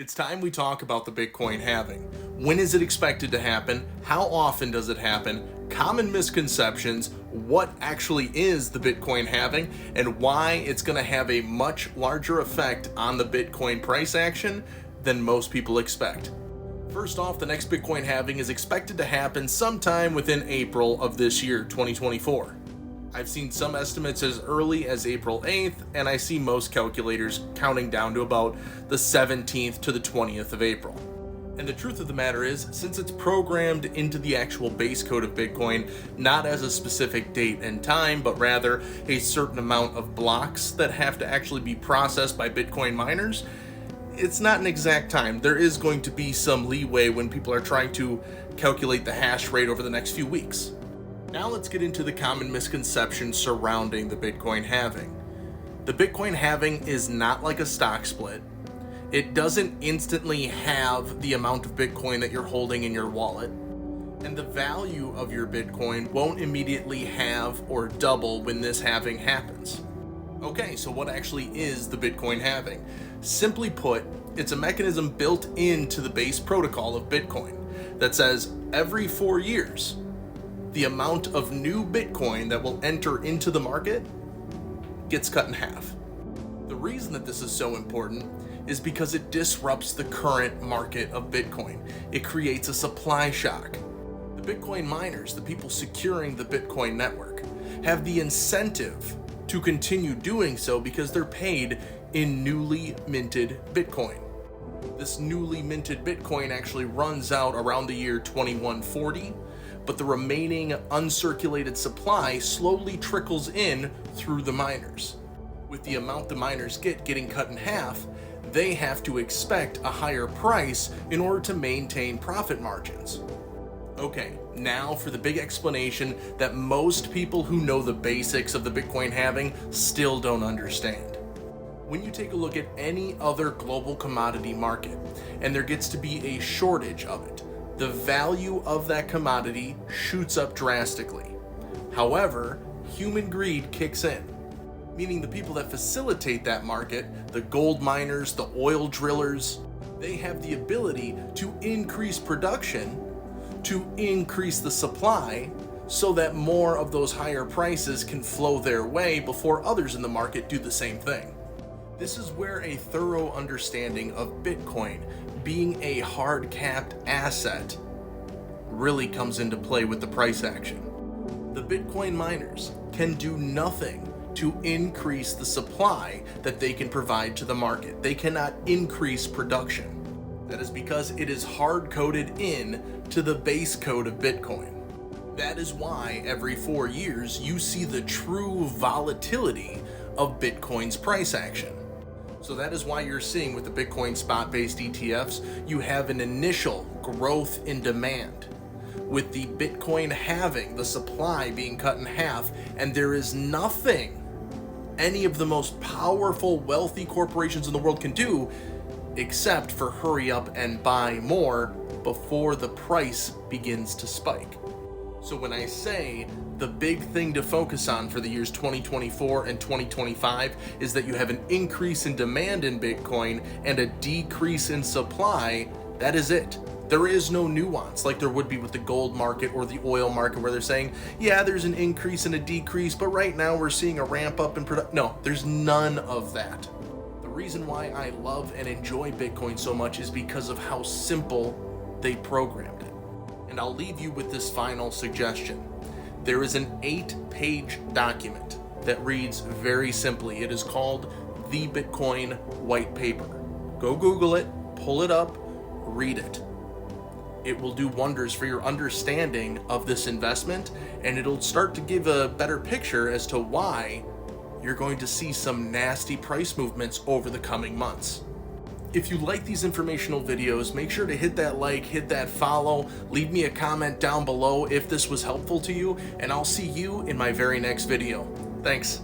It's time we talk about the Bitcoin halving. When is it expected to happen? How often does it happen? Common misconceptions, what actually is the Bitcoin halving, and why it's going to have a much larger effect on the Bitcoin price action than most people expect. First off, the next Bitcoin halving is expected to happen sometime within April of this year, 2024. I've seen some estimates as early as April 8th, and I see most calculators counting down to about the 17th to the 20th of April. And the truth of the matter is, since it's programmed into the actual base code of Bitcoin, not as a specific date and time, but rather a certain amount of blocks that have to actually be processed by Bitcoin miners, it's not an exact time. There is going to be some leeway when people are trying to calculate the hash rate over the next few weeks. Now let's get into the common misconceptions surrounding the Bitcoin halving. The Bitcoin halving is not like a stock split. It doesn't instantly have the amount of Bitcoin that you're holding in your wallet. And the value of your Bitcoin won't immediately halve or double when this halving happens. Okay, so what actually is the Bitcoin halving? Simply put, it's a mechanism built into the base protocol of Bitcoin that says every 4 years, the amount of new Bitcoin that will enter into the market gets cut in half. The reason that this is so important is because it disrupts the current market of Bitcoin. It creates a supply shock. The Bitcoin miners, the people securing the Bitcoin network, have the incentive to continue doing so because they're paid in newly minted Bitcoin. This newly minted Bitcoin actually runs out around the year 2140, but the remaining uncirculated supply slowly trickles in through the miners. With the amount the miners getting cut in half, they have to expect a higher price in order to maintain profit margins. Okay, now for the big explanation that most people who know the basics of the Bitcoin halving still don't understand. When you take a look at any other global commodity market and there gets to be a shortage of it, the value of that commodity shoots up drastically. However, human greed kicks in, meaning the people that facilitate that market, the gold miners, the oil drillers, they have the ability to increase production, to increase the supply, so that more of those higher prices can flow their way before others in the market do the same thing. This is where a thorough understanding of Bitcoin being a hard-capped asset really comes into play with the price action. The Bitcoin miners can do nothing to increase the supply that they can provide to the market. They cannot increase production. That is because it is hard-coded in to the base code of Bitcoin. That is why every 4 years you see the true volatility of Bitcoin's price action. So that is why you're seeing with the Bitcoin spot-based ETFs, you have an initial growth in demand. With the Bitcoin halving, the supply being cut in half, and there is nothing any of the most powerful, wealthy corporations in the world can do except for hurry up and buy more before the price begins to spike. So when I say the big thing to focus on for the years 2024 and 2025 is that you have an increase in demand in Bitcoin and a decrease in supply, that is it. There is no nuance like there would be with the gold market or the oil market where they're saying, yeah, there's an increase and a decrease, but right now we're seeing a ramp up in production. No, there's none of that. The reason why I love and enjoy Bitcoin so much is because of how simple they programmed it. And I'll leave you with this final suggestion. There is an 8-page document that reads very simply. It is called the Bitcoin Whitepaper. Go Google it, pull it up, read it. It will do wonders for your understanding of this investment, and it'll start to give a better picture as to why you're going to see some nasty price movements over the coming months. If you like these informational videos, make sure to hit that like, hit that follow, leave me a comment down below if this was helpful to you, and I'll see you in my very next video. Thanks.